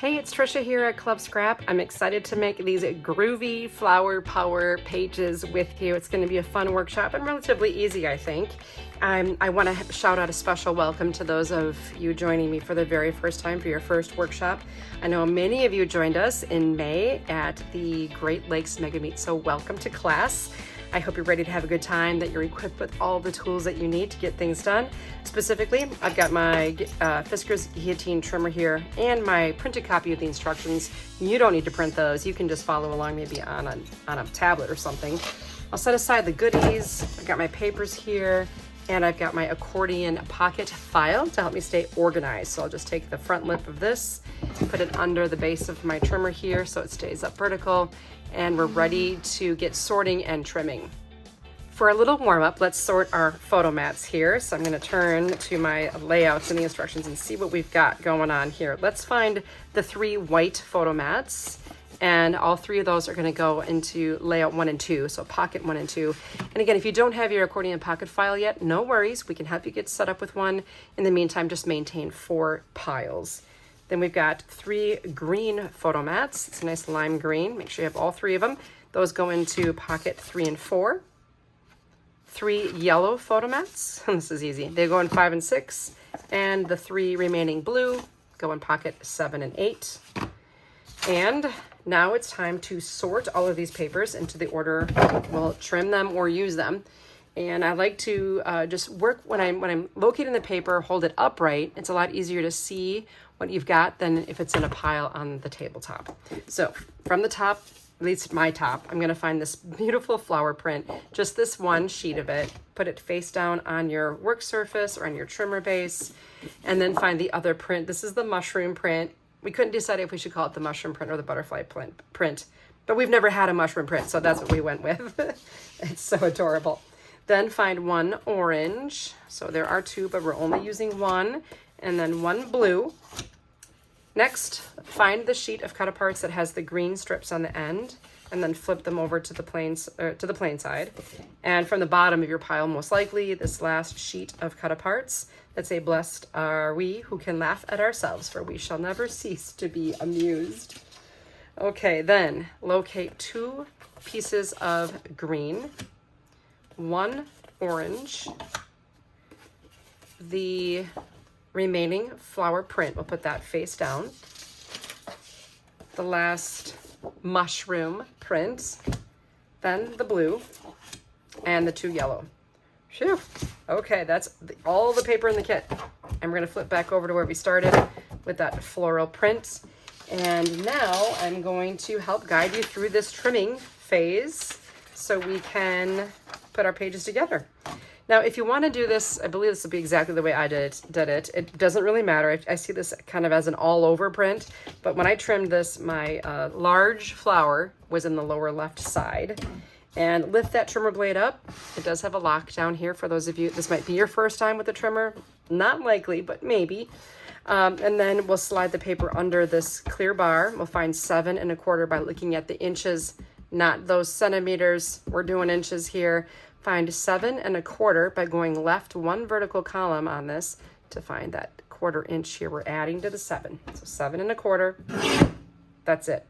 Hey, it's Tricia here at Club Scrap. I'm excited to make these groovy flower power pages with you. It's going to be a fun workshop and relatively easy, I think. I want to shout out a special welcome to those of you joining me for the very first time for your first workshop. I know many of you joined us in May at the Great Lakes Mega Meet, so welcome to class. I hope you're ready to have a good time, that you're equipped with all the tools that you need to get things done. Specifically, I've got my Fisker's guillotine trimmer here and my printed copy of the instructions. You don't need to print those. You can just follow along maybe on a tablet or something. I'll set aside the goodies. I've got my papers here, and I've got my accordion pocket file to help me stay organized. So I'll just take the front lip of this, put it under the base of my trimmer here so it stays up vertical, and we're ready to get sorting and trimming. For a little warm up, let's sort our photo mats here. So I'm going to turn to my layouts and the instructions and see what we've got going on here. Let's find the 3 white photo mats, and all 3 of those are going to go into layout 1 and 2, so pocket 1 and 2. And again, if you don't have your accordion pocket file yet, no worries. We can help you get set up with one. In the meantime, just maintain 4 piles. Then we've got 3 green photo mats. It's a nice lime green. Make sure you have all 3 of them. Those go into pocket 3 and 4. 3 yellow photo mats. This is easy. They go in 5 and 6. And the 3 remaining blue go in pocket 7 and 8. And now it's time to sort all of these papers into the order we'll trim them or use them. And I like to just work when I'm locating the paper, hold it upright. It's a lot easier to see what you've got than if it's in a pile on the tabletop. So from the top, at least my top, I'm gonna find this beautiful flower print, just this one sheet of it, put it face down on your work surface or on your trimmer base, and then find the other print. This is the mushroom print. We couldn't decide if we should call it the mushroom print or the butterfly print, but we've never had a mushroom print, so that's what we went with. It's so adorable. Then find 1 orange. So there are 2, but we're only using 1. And then 1 blue. Next, find the sheet of Cutaparts that has the green strips on the end, and then flip them over to the plain side. And from the bottom of your pile, most likely, this last sheet of Cutaparts that say, "Blessed are we who can laugh at ourselves, for we shall never cease to be amused." Okay, then locate 2 pieces of green, 1 orange, the remaining flower print, we'll put that face down, the last mushroom print, then the blue, and the 2 yellow. Phew. Okay, that's all the paper in the kit. And we're gonna flip back over to where we started with that floral print. And now I'm going to help guide you through this trimming phase so we can put our pages together. Now, if you want to do this, I believe this will be exactly the way I did it. It doesn't really matter. I see this kind of as an all-over print, but when I trimmed this, my large flower was in the lower left side. And lift that trimmer blade up. It does have a lock down here for those of you. This might be your first time with the trimmer. Not likely, but maybe. And then we'll slide the paper under this clear bar. We'll find 7 1/4 by looking at the inches, not those centimeters. We're doing inches here. Find 7 1/4 by going left 1 vertical column on this to find that 1/4 inch here. We're adding to the 7. So 7 1/4. That's it.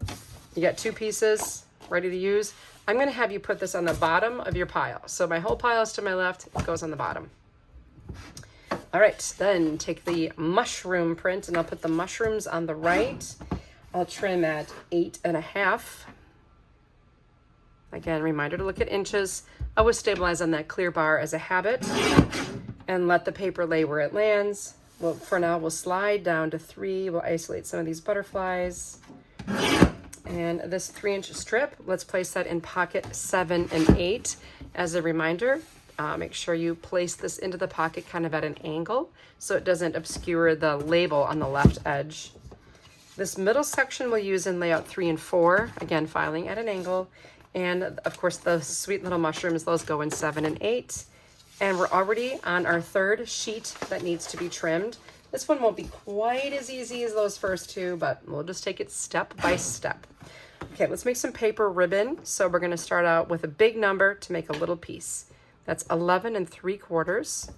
You got 2 pieces ready to use. I'm going to have you put this on the bottom of your pile. So my whole pile is to my left. It goes on the bottom. All right, then take the mushroom print, and I'll put the mushrooms on the right. I'll trim at 8 1/2. Again, reminder to look at inches. Always stabilize on that clear bar as a habit and let the paper lay where it lands. Well, for now, we'll slide down to 3. We'll isolate some of these butterflies. And this 3-inch strip, let's place that in pocket 7 and 8. As a reminder, make sure you place this into the pocket kind of at an angle so it doesn't obscure the label on the left edge. This middle section we'll use in layout 3 and 4, again, filing at an angle. And of course, the sweet little mushrooms, those go in 7 and 8. And we're already on our 3rd sheet that needs to be trimmed. This one won't be quite as easy as those first 2, but we'll just take it step by step. Okay, let's make some paper ribbon. So we're gonna start out with a big number to make a little piece. That's 11 3/4.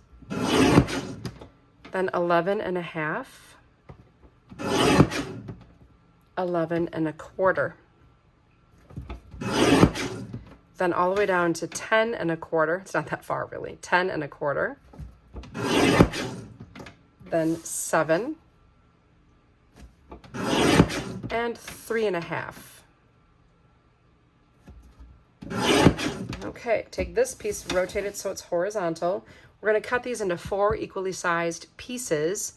Then 11 1/2. 11 1/4. Then all the way down to 10 1/4. It's not that far really. 10 1/4. Then 7 and 3 1/2. Okay, take this piece, rotate it so it's horizontal. We're going to cut these into 4 equally sized pieces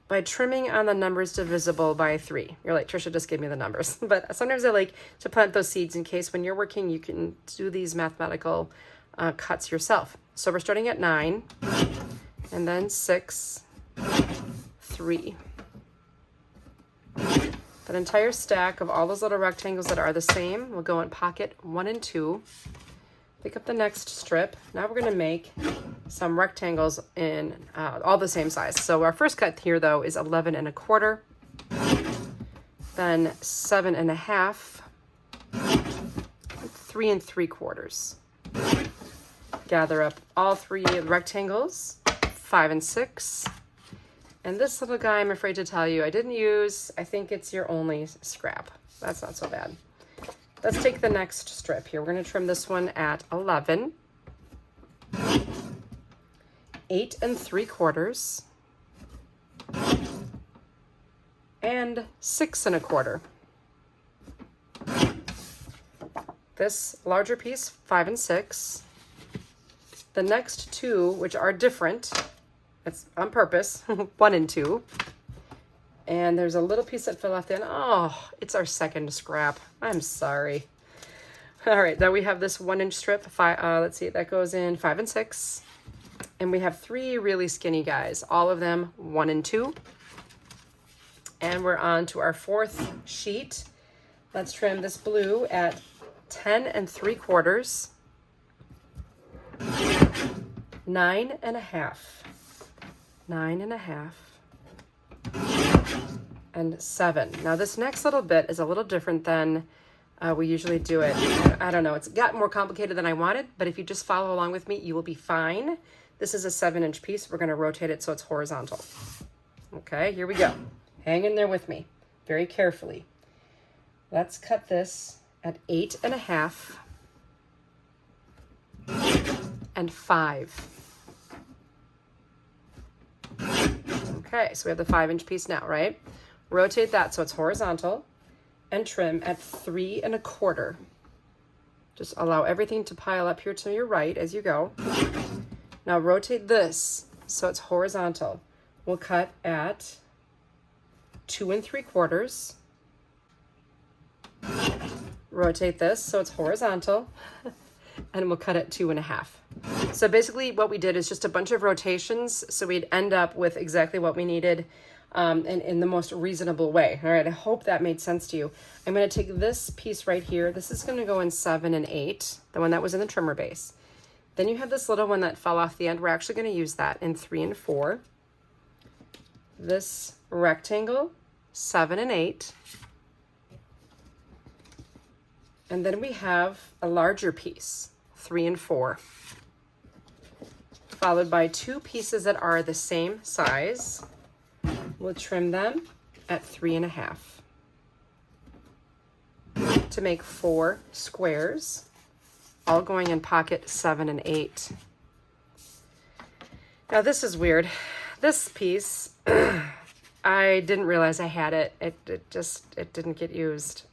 by trimming on the numbers divisible by 3. You're like, Tricia just gave me the numbers. But sometimes I like to plant those seeds in case when you're working, you can do these mathematical cuts yourself. So we're starting at 9, and then 6, 3. That entire stack of all those little rectangles that are the same will go in pocket 1 and 2. Pick up the next strip. Now we're going to make some rectangles in all the same size. So our first cut here though is 11 1/4, then 7 1/2, 3 3/4. Gather up all 3 rectangles, 5 and 6. And this little guy, I'm afraid to tell you, I didn't use. I think it's your only scrap. That's not so bad. Let's take the next strip here. We're going to trim this one at 11, 8 3/4, and 6 1/4. This larger piece, 5 and 6. The next 2, which are different, it's on purpose, 1 and 2. And there's a little piece that fell off then. Oh, it's our second scrap. I'm sorry. All right, then we have this 1-inch strip. Let's see, that goes in 5 and 6. And we have 3 really skinny guys, all of them 1 and 2. And we're on to our 4th sheet. Let's trim this blue at 10 3/4, 9 1/2, 9 1/2. And 7. Now this next little bit is a little different than we usually do it. I don't know, it's got more complicated than I wanted, but if you just follow along with me, you will be fine. This is a 7-inch piece. We're going to rotate it so it's horizontal. Okay, here we go. Hang in there with me very carefully. Let's cut this at 8 1/2 and 5. Okay, so we have the 5-inch piece now, right? Rotate that so it's horizontal and trim at 3 1/4. Just allow everything to pile up here to your right as you go. Now rotate this so it's horizontal. We'll cut at 2 3/4. Rotate this so it's horizontal, and we'll cut at 2 1/2. So basically what we did is just a bunch of rotations so we'd end up with exactly what we needed in the most reasonable way. All right, I hope that made sense to you. I'm going to take this piece right here. This is going to go in 7 and 8, the one that was in the trimmer base. Then you have this little one that fell off the end. We're actually going to use that in 3 and 4. This rectangle, 7 and 8. And then we have a larger piece, 3 and 4. Followed by 2 pieces that are the same size. We'll trim them at 3 1/2 to make 4 squares, all going in pocket 7 and 8. Now this is weird. This piece, I didn't realize I had it. It didn't get used.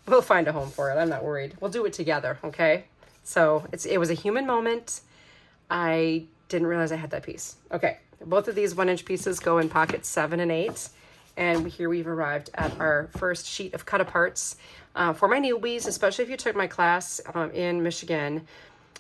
We'll find a home for it. I'm not worried. We'll do it together, okay? So it was a human moment. I didn't realize I had that piece. Okay, both of these 1-inch pieces go in pockets 7 and 8. And here we've arrived at our first sheet of Cutaparts. For my newbies, especially if you took my class in Michigan,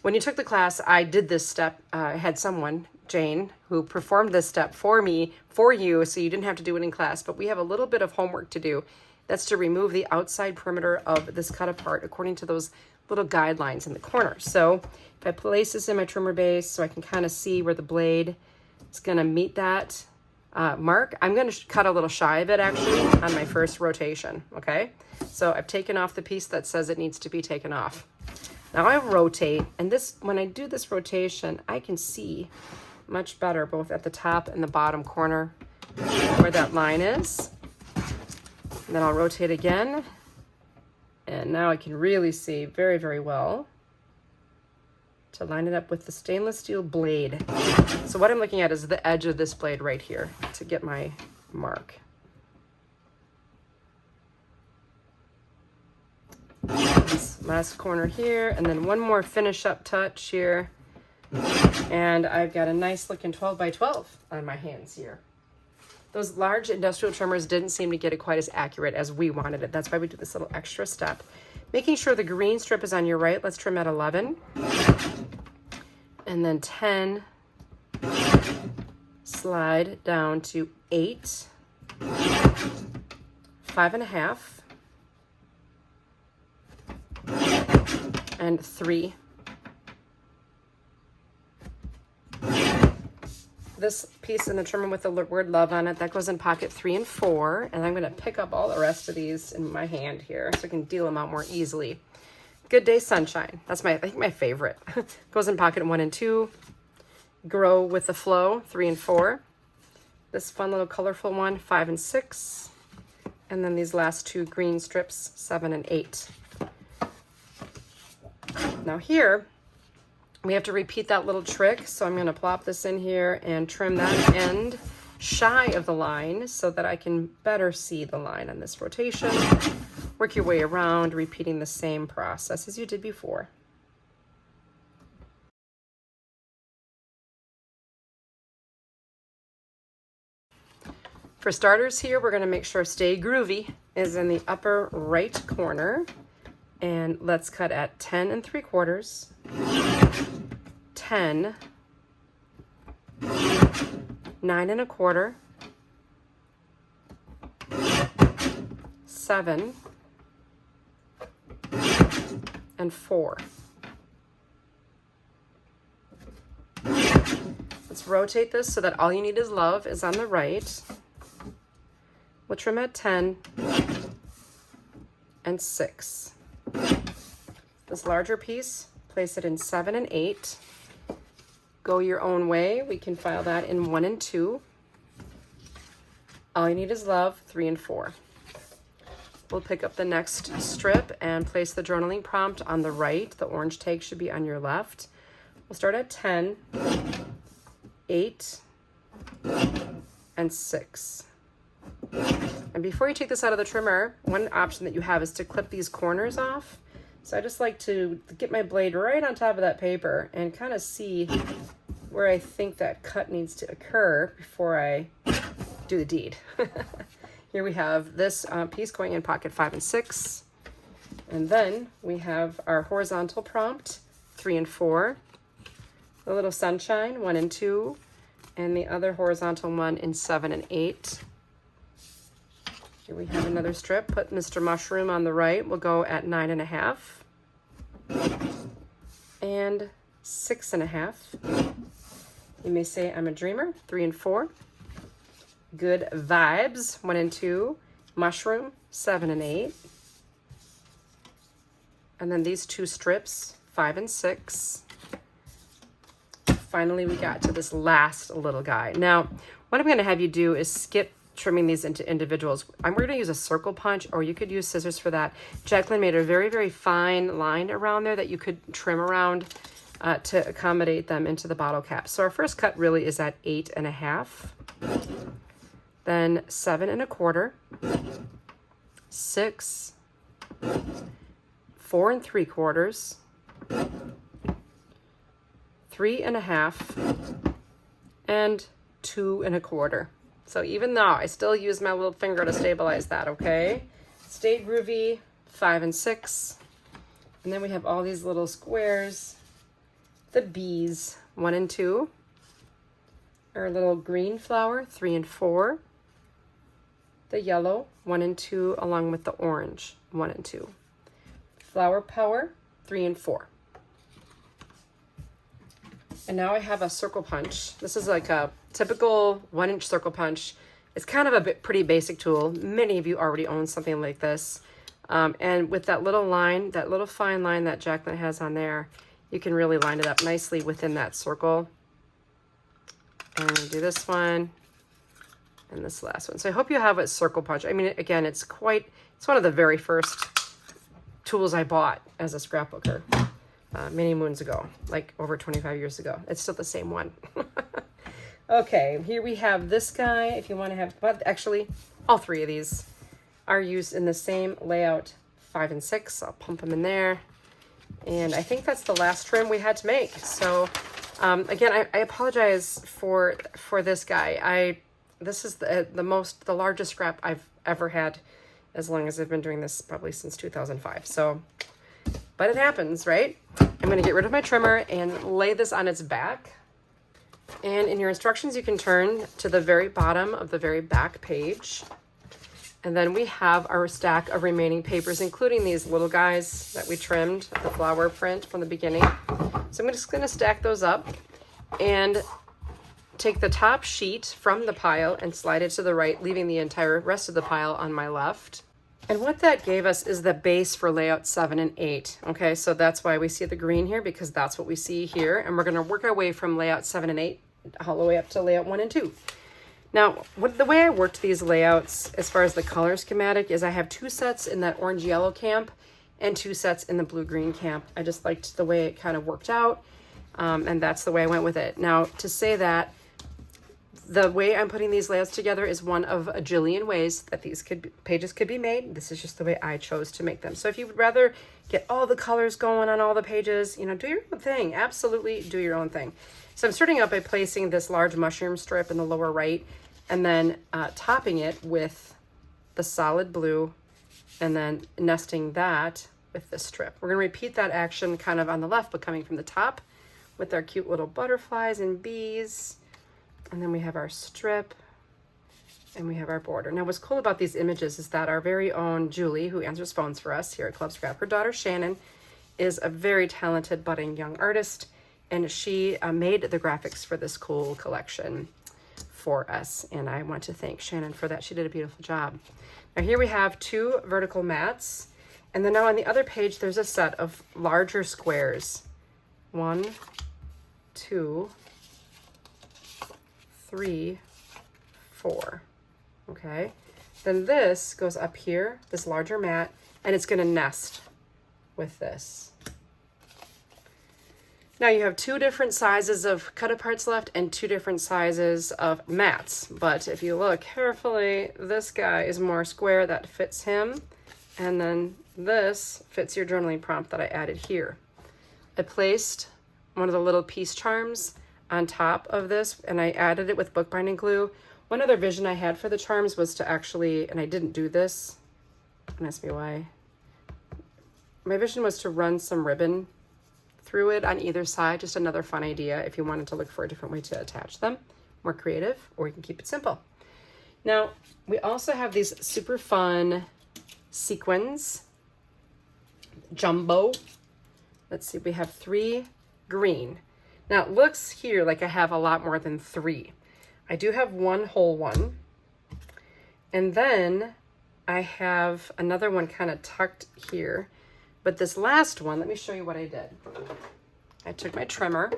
when you took the class, I did this step. I had someone, Jane, who performed this step for me, for you, so you didn't have to do it in class. But we have a little bit of homework to do. That's to remove the outside perimeter of this cut apart according to those little guidelines in the corner. So if I place this in my trimmer base so I can kind of see where the blade is going to meet that mark, I'm going to cut a little shy of it actually on my first rotation, okay? So I've taken off the piece that says it needs to be taken off. Now I rotate, and this, when I do this rotation, I can see much better both at the top and the bottom corner where that line is. And then I'll rotate again. And now I can really see very, very well to line it up with the stainless steel blade. So what I'm looking at is the edge of this blade right here to get my mark. This last corner here, and then one more finish up touch here. And I've got a nice looking 12 by 12 on my hands here. Those large industrial trimmers didn't seem to get it quite as accurate as we wanted it. That's why we do this little extra step. Making sure the green strip is on your right. Let's trim at 11. And then 10. Slide down to 8. 5.5. And 3. This piece in the trimmer with the word love on it, that goes in pocket 3 and 4. And I'm going to pick up all the rest of these in my hand here so I can deal them out more easily. Good Day Sunshine. That's I think my favorite. Goes in pocket 1 and 2. Grow with the Flow, 3 and 4. This fun little colorful one, 5 and 6. And then these last 2 green strips, 7 and 8. Now here, we have to repeat that little trick, so I'm going to plop this in here and trim that end shy of the line so that I can better see the line on this rotation. Work your way around, repeating the same process as you did before. For starters here, we're going to make sure Stay Groovy is in the upper right corner. And let's cut at 10 3/4. 10, 9 1/4, 7, and 4. Let's rotate this so that all you need is love is on the right. We'll trim at 10 and 6. This larger piece, place it in 7 and 8. Go your own way. We can file that in 1 and 2. All you need is love, 3 and 4. We'll pick up the next strip and place the journaling prompt on the right. The orange tag should be on your left. We'll start at 10, 8, and 6. And before you take this out of the trimmer, one option that you have is to clip these corners off. So I just like to get my blade right on top of that paper and kind of see where I think that cut needs to occur before I do the deed. Here we have this piece going in pocket 5 and 6. And then we have our horizontal prompt, 3 and 4. The little sunshine, 1 and 2. And the other horizontal one in 7 and 8. Here we have another strip. Put Mr. Mushroom on the right. We'll go at 9 1/2. And 6 1/2. You may say I'm a dreamer, 3 and 4. Good Vibes, 1 and 2. Mushroom, 7 and 8. And then these 2 strips, 5 and 6. Finally, we got to this last little guy. Now, what I'm going to have you do is skip trimming these into individuals. We're going to use a circle punch, or you could use scissors for that. Jacqueline made a very, very fine line around there that you could trim around to accommodate them into the bottle cap. So our first cut really is at 8 1/2, then 7 1/4, 6, 4 3/4, 3 1/2, and 2 1/4. So even though I still use my little finger to stabilize that, okay? Stay Groovy, 5 and 6. And then we have all these little squares. The bees, 1 and 2. Our little green flower, 3 and 4. The yellow, 1 and 2, along with the orange, 1 and 2. Flower Power, 3 and 4. And now I have a circle punch. This is like a typical 1-inch circle punch. It's kind of a pretty basic tool. Many of you already own something like this. And with that little line, that little fine line that Jacqueline has on there, you can really line it up nicely within that circle. And do this one. and this last one. So I hope you have a circle punch. I mean, again, it's one of the very first tools I bought as a scrapbooker many moons ago, like over 25 years ago. It's still the same one. Okay, here we have this guy. If you want to have, but actually all three of these are used in the same layout, 5 and 6. I'll pump them in there. And I think that's the last trim we had to make. So again, I apologize for this guy. This is the largest scrap I've ever had, as long as I've been doing this, probably since 2005. So, but it happens, right? I'm gonna get rid of my trimmer and lay this on its back. And in your instructions, you can turn to the very bottom of the very back page. And then we have our stack of remaining papers, including these little guys that we trimmed, the flower print from the beginning. So I'm just gonna stack those up and take the top sheet from the pile and slide it to the right, leaving the entire rest of the pile on my left. And what that gave us is the base for layout 7 and 8. Okay, so that's why we see the green here, because that's what we see here. And we're gonna work our way from layout 7 and 8 all the way up to layout 1 and 2. Now, the way I worked these layouts as far as the color schematic is I have 2 sets in that orange-yellow camp and 2 sets in the blue-green camp. I just liked the way it kind of worked out, and that's the way I went with it. Now, to say that, the way I'm putting these layouts together is one of a jillion ways that these pages could be made. This is just the way I chose to make them. So if you would rather get all the colors going on all the pages, do your own thing. Absolutely do your own thing. So I'm starting out by placing this large mushroom strip in the lower right, and then topping it with the solid blue, and then nesting that with this strip. We're gonna repeat that action kind of on the left, but coming from the top with our cute little butterflies and bees. And then we have our strip, and we have our border. Now, what's cool about these images is that our very own Julie, who answers phones for us here at Club Scrap, her daughter Shannon is a very talented budding young artist, and she made the graphics for this cool collection for us. And I want to thank Shannon for that. She did a beautiful job. Now, here we have 2 vertical mats, and then now on the other page, there's a set of larger squares. 1, 2, 3, 4. Okay, then this goes up here, this larger mat, and it's going to nest with this. Now you have 2 different sizes of cut-aparts left and 2 different sizes of mats, but if you look carefully, this guy is more square, that fits him, and then this fits your journaling prompt that I added here. I placed one of the little piece charms on top of this, and I added it with bookbinding glue. One other vision I had for the charms was to actually, and I didn't do this, don't ask me why. My vision was to run some ribbon through it on either side, just another fun idea if you wanted to look for a different way to attach them, more creative, or you can keep it simple. Now, we also have these super fun sequins, jumbo. Let's see, we have 3 green. Now it looks here like I have a lot more than 3. I do have 1 whole one. And then I have another one kind of tucked here. But this last one, let me show you what I did. I took my trimmer,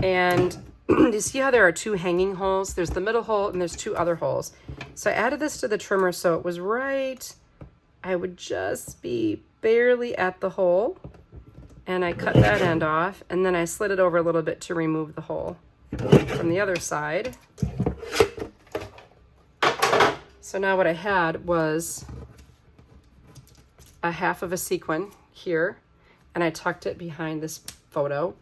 and you see how there are 2 hanging holes? There's the middle hole and there's 2 other holes. So I added this to the trimmer so it was right, I would just be barely at the hole. And I cut that end off, and then I slid it over a little bit to remove the hole from the other side. So now what I had was a half of a sequin here, and I tucked it behind this photo,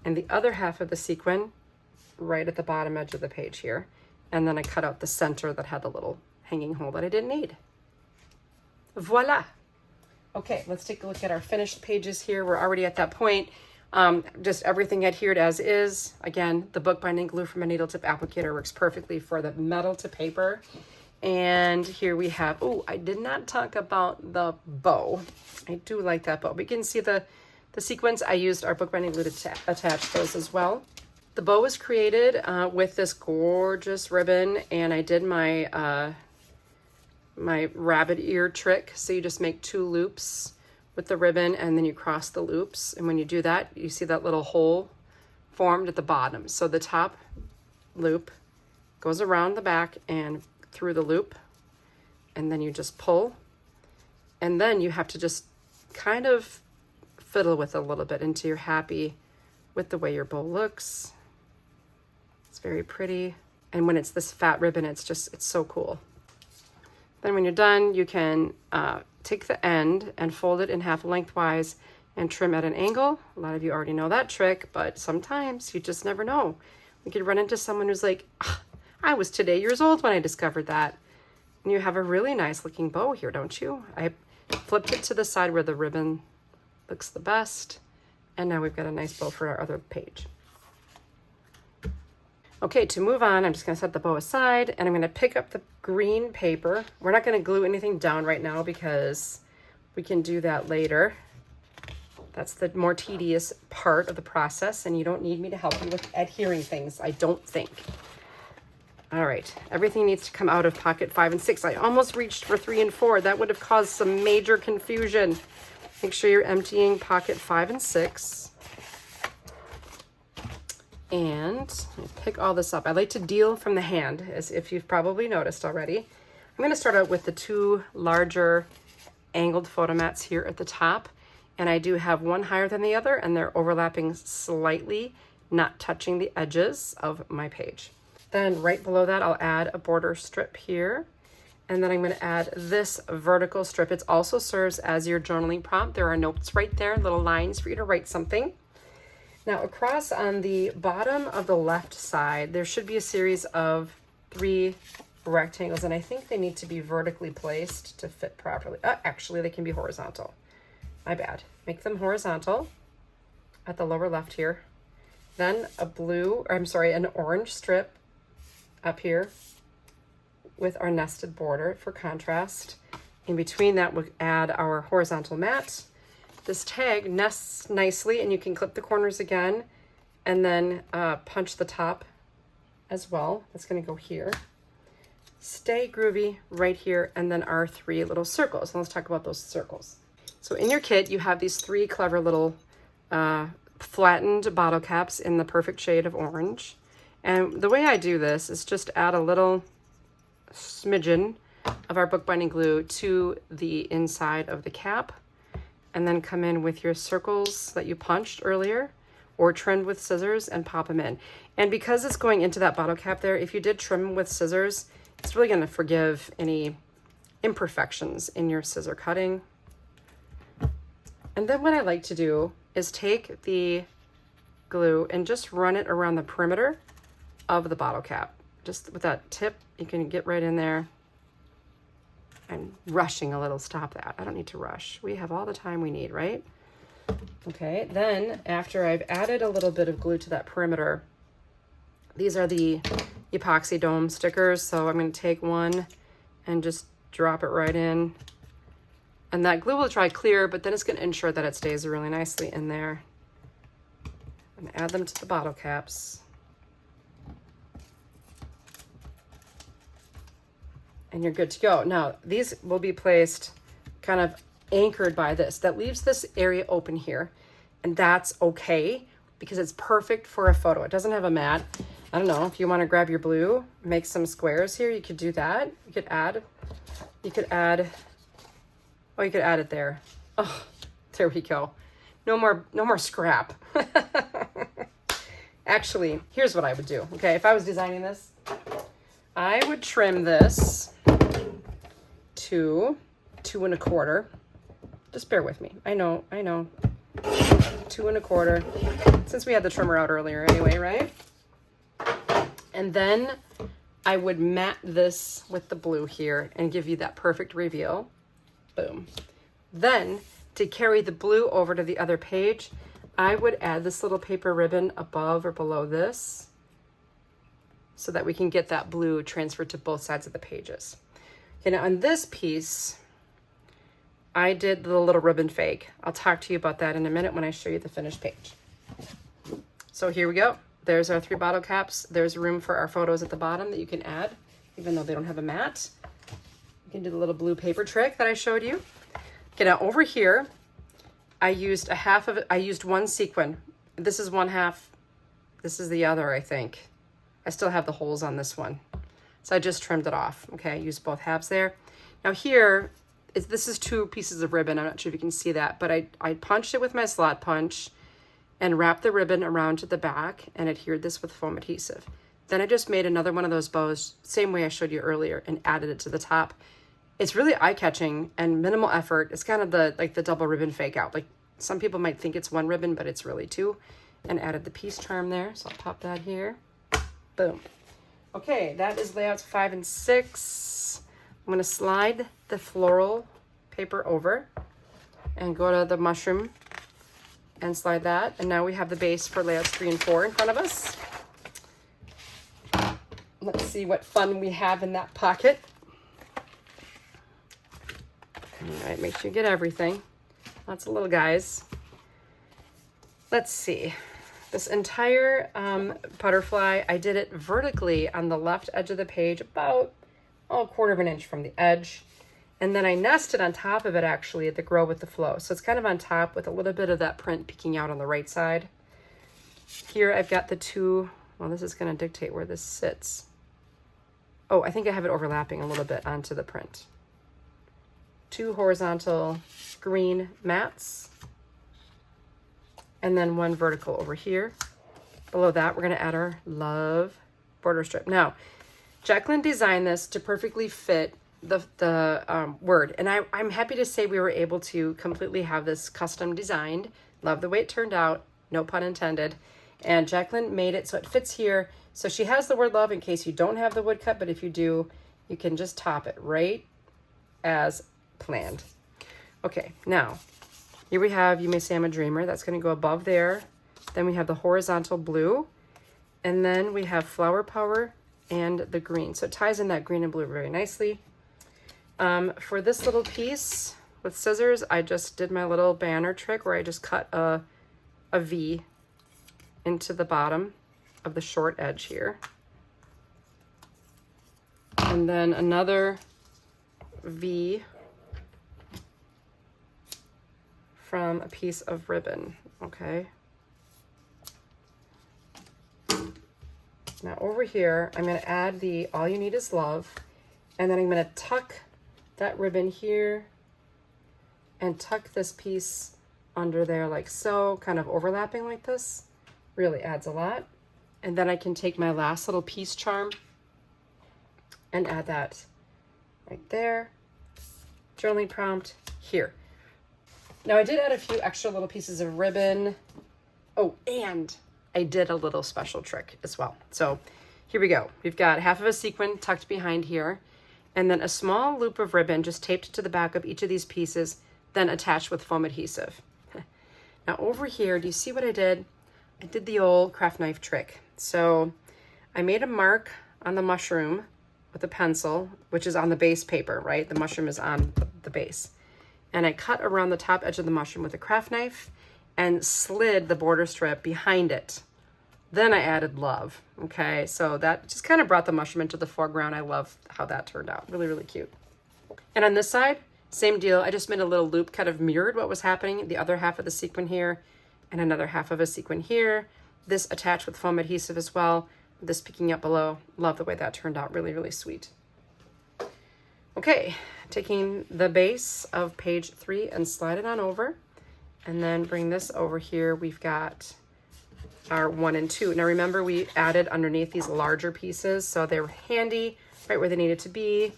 and the other half of the sequin right at the bottom edge of the page here. And then I cut out the center that had the little hanging hole that I didn't need. Voila. Okay, let's take a look at our finished pages here. We're already at that point. Just everything adhered as is. Again, the bookbinding glue from a needle tip applicator works perfectly for the metal to paper. And here we have, oh, I did not talk about the bow. I do like that bow. We can see the sequins. I used our bookbinding glue to attach those as well. The bow was created with this gorgeous ribbon, and I did my my rabbit ear trick. So you just make 2 loops with the ribbon, and then you cross the loops. And when you do that, you see that little hole formed at the bottom. So the top loop goes around the back and through the loop, and then you just pull, and then you have to just kind of fiddle with it a little bit until you're happy with the way your bow looks. It's very pretty. And when it's this fat ribbon, it's so cool. Then when you're done, you can take the end and fold it in half lengthwise and trim at an angle. A lot of you already know that trick, but sometimes you just never know. You could run into someone who's like, I was today years old when I discovered that. And you have a really nice looking bow here, don't you? I flipped it to the side where the ribbon looks the best. And now we've got a nice bow for our other page. Okay, to move on, I'm just gonna set the bow aside and I'm gonna pick up the green paper. We're not gonna glue anything down right now because we can do that later. That's the more tedious part of the process, and you don't need me to help you with adhering things, I don't think. All right, everything needs to come out of pocket 5 and 6. I almost reached for 3 and 4. That would have caused some major confusion. Make sure you're emptying pocket 5 and 6. And pick all this up. I like to deal from the hand, as if you've probably noticed already. I'm going to start out with the 2 larger angled photo mats here at the top. And I do have one higher than the other, and they're overlapping slightly, not touching the edges of my page. Then right below that, I'll add a border strip here. And then I'm going to add this vertical strip. It also serves as your journaling prompt. There are notes right there, little lines for you to write something. Now across on the bottom of the left side, there should be a series of 3 rectangles, and I think they need to be vertically placed to fit properly. Actually, they can be horizontal. My bad. Make them horizontal at the lower left here. Then an orange strip up here with our nested border for contrast. In between that, we'll add our horizontal mat. This tag nests nicely, and you can clip the corners again and then punch the top as well. That's going to go here. Stay groovy right here, and then our 3 little circles. And let's talk about those circles. So in your kit, you have these 3 clever little flattened bottle caps in the perfect shade of orange. And the way I do this is just add a little smidgen of our bookbinding glue to the inside of the cap, and then come in with your circles that you punched earlier or trimmed with scissors and pop them in. And because it's going into that bottle cap there, if you did trim with scissors, it's really going to forgive any imperfections in your scissor cutting. And then what I like to do is take the glue and just run it around the perimeter of the bottle cap. Just with that tip, you can get right in there. I'm rushing a little, stop that. I don't need to rush. We have all the time we need, right? Okay, then after I've added a little bit of glue to that perimeter, these are the epoxy dome stickers. So I'm going to take one and just drop it right in. And that glue will dry clear, but then it's going to ensure that it stays really nicely in there. I'm going to add them to the bottle caps. And you're good to go. Now, these will be placed kind of anchored by this. That leaves this area open here, and that's okay because it's perfect for a photo. It doesn't have a mat. I don't know, if you want to grab your blue, make some squares here, you could do that. You could add it there. Oh, there we go. No more scrap. Actually, here's what I would do. Okay, if I was designing this, I would trim this to 2 1/4. Just bear with me. I know. 2 1/4. Since we had the trimmer out earlier anyway, right? And then I would mat this with the blue here and give you that perfect reveal. Boom. Then to carry the blue over to the other page, I would add this little paper ribbon above or below this so that we can get that blue transferred to both sides of the pages. Okay, now on this piece, I did the little ribbon fake. I'll talk to you about that in a minute when I show you the finished page. So here we go. There's our 3 bottle caps. There's room for our photos at the bottom that you can add, even though they don't have a mat. You can do the little blue paper trick that I showed you. Okay, now over here, I used one sequin. This is one half. This is the other, I think. I still have the holes on this one. So I just trimmed it off. Okay, I used both halves there. Now here, this is 2 pieces of ribbon. I'm not sure if you can see that, but I punched it with my slot punch and wrapped the ribbon around to the back and adhered this with foam adhesive. Then I just made another one of those bows, same way I showed you earlier, and added it to the top. It's really eye-catching and minimal effort. It's kind of the double ribbon fake out. Like some people might think it's 1 ribbon, but it's really 2. And added the piece charm there. So I'll pop that here. Boom. Okay, that is layouts 5 and 6. I'm gonna slide the floral paper over and go to the mushroom and slide that. And now we have the base for layouts 3 and 4 in front of us. Let's see what fun we have in that pocket. All right, make sure you get everything. Lots of little guys. Let's see. This entire butterfly, I did it vertically on the left edge of the page, about a 1/4 of an inch from the edge. And then I nested on top of it actually at the Grow with the Flow. So it's kind of on top with a little bit of that print peeking out on the right side. Here I've got the 2, well, this is gonna dictate where this sits. Oh, I think I have it overlapping a little bit onto the print. 2 horizontal green mats, and then 1 vertical over here. Below that, we're gonna add our love border strip. Now, Jacqueline designed this to perfectly fit the word, and I'm happy to say we were able to completely have this custom designed. Love the way it turned out, no pun intended. And Jacqueline made it so it fits here. So she has the word love in case you don't have the woodcut, but if you do, you can just top it right as planned. Okay, now here we have You May Say I'm a Dreamer. That's going to go above there. Then we have the horizontal blue, and then we have Flower Power and the green. So it ties in that green and blue very nicely. For this little piece with scissors, I just did my little banner trick where I just cut a V into the bottom of the short edge here. And then another V from a piece of ribbon, okay? Now over here, I'm gonna add the All You Need Is Love, and then I'm gonna tuck that ribbon here and tuck this piece under there like so, kind of overlapping like this. Really adds a lot. And then I can take my last little piece charm and add that right there. Journaling prompt here. Now I did add a few extra little pieces of ribbon. Oh, and I did a little special trick as well. So here we go. We've got half of a sequin tucked behind here, and then a small loop of ribbon just taped to the back of each of these pieces, then attached with foam adhesive. Now over here, do you see what I did? I did the old craft knife trick. So I made a mark on the mushroom with a pencil, which is on the base paper, right? The mushroom is on the base. And I cut around the top edge of the mushroom with a craft knife and slid the border strip behind it. Then I added love, okay? So that just kind of brought the mushroom into the foreground. I love how that turned out, really, really cute. And on this side, same deal. I just made a little loop, kind of mirrored what was happening, the other half of the sequin here and another half of a sequin here. This attached with foam adhesive as well, this picking up below. Love the way that turned out, really, really sweet. Okay, taking the base of page 3 and slide it on over, and then bring this over here. We've got our 1 and 2. Now remember, we added underneath these larger pieces, so they were handy right where they needed to be.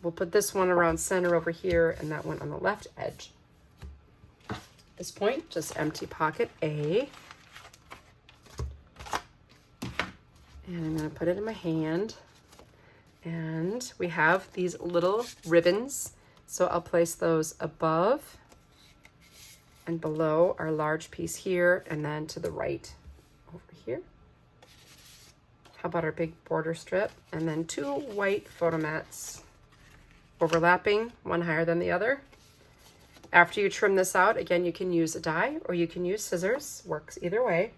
We'll put this one around center over here and that one on the left edge. At this point, just empty pocket A. And I'm going to put it in my hand. And we have these little ribbons. So I'll place those above and below our large piece here, and then to the right over here. How about our big border strip? And then 2 white photo mats overlapping, one higher than the other. After you trim this out, again, you can use a die or you can use scissors. Works either way.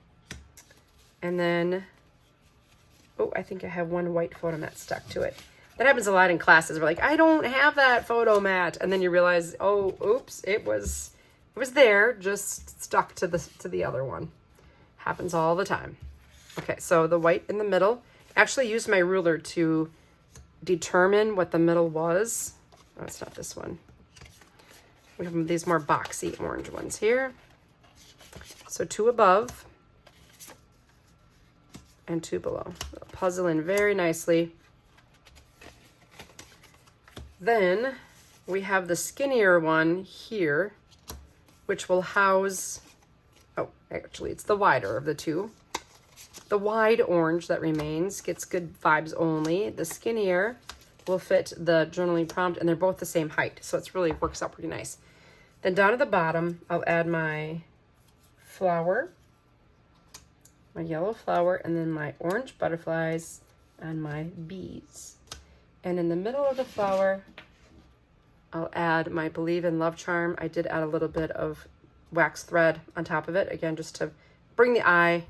And then, oh, I think I have 1 white photo mat stuck to it. That happens a lot in classes. We're like, I don't have that photo mat. And then you realize, oh, oops, it was there, just stuck to the other one. Happens all the time. Okay, so the white in the middle, actually used my ruler to determine what the middle was. Oh, it's not this one. We have these more boxy orange ones here. So 2 above and 2 below. They'll puzzle in very nicely. Then we have the skinnier one here, which will house, oh, actually it's the wider of the two. The wide orange that remains gets good vibes only. The skinnier will fit the journaling prompt, and they're both the same height, so it's really works out pretty nice. Then down at the bottom, I'll add my flower, my yellow flower, and then my orange butterflies and my bees. And in the middle of the flower, I'll add my Believe in Love charm. I did add a little bit of wax thread on top of it, again, just to bring the eye.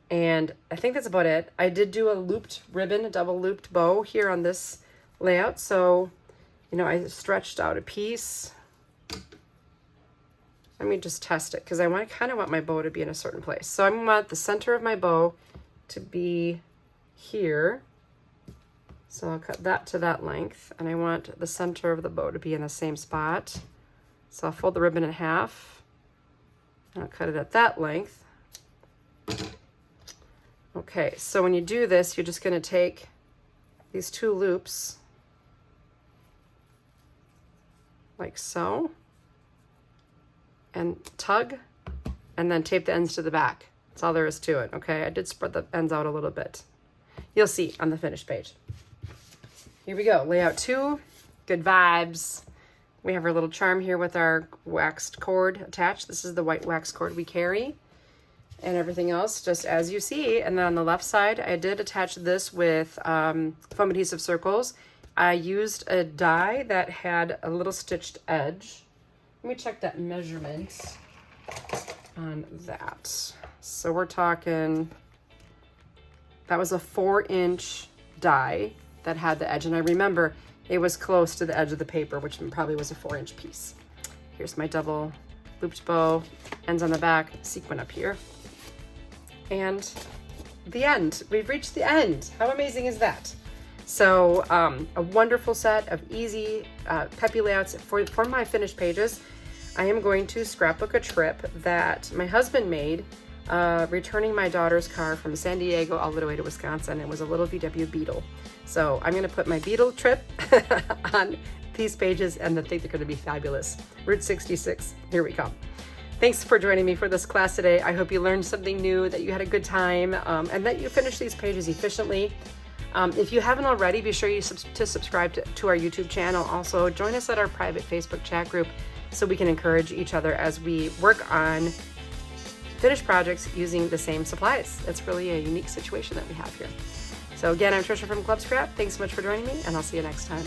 And I think that's about it. I did do a looped ribbon, a double looped bow here on this layout. So, you know, I stretched out a piece. Let me just test it because I kind of want my bow to be in a certain place. So I want the center of my bow to be here. So I'll cut that to that length, and I want the center of the bow to be in the same spot. So I'll fold the ribbon in half, and I'll cut it at that length. Okay, so when you do this, you're just going to take these 2 loops, like so, and tug, and then tape the ends to the back. That's all there is to it, okay? I did spread the ends out a little bit. You'll see on the finished page. Here we go, layout 2, good vibes. We have our little charm here with our waxed cord attached. This is the white wax cord we carry, and everything else just as you see. And then on the left side, I did attach this with foam adhesive circles. I used a die that had a little stitched edge. Let me check that measurement on that. So we're talking, that was a 4-inch die that had the edge, and I remember it was close to the edge of the paper, which probably was a 4-inch piece. Here's my double looped bow, ends on the back, sequin up here, and the end. We've reached the end. How amazing is that? So a wonderful set of easy, peppy layouts for my finished pages. I am going to scrapbook a trip that my husband made, returning my daughter's car from San Diego all the way to Wisconsin. It was a little VW Beetle. So I'm going to put my Beetle trip on these pages, and I think they're going to be fabulous. Route 66, here we come. Thanks for joining me for this class today. I hope you learned something new, that you had a good time, and that you finished these pages efficiently. If you haven't already, be sure to subscribe to our YouTube channel. Also, join us at our private Facebook chat group so we can encourage each other as we work on finished projects using the same supplies. It's really a unique situation that we have here. So again, I'm Tricia from Club Scrap. Thanks so much for joining me, and I'll see you next time.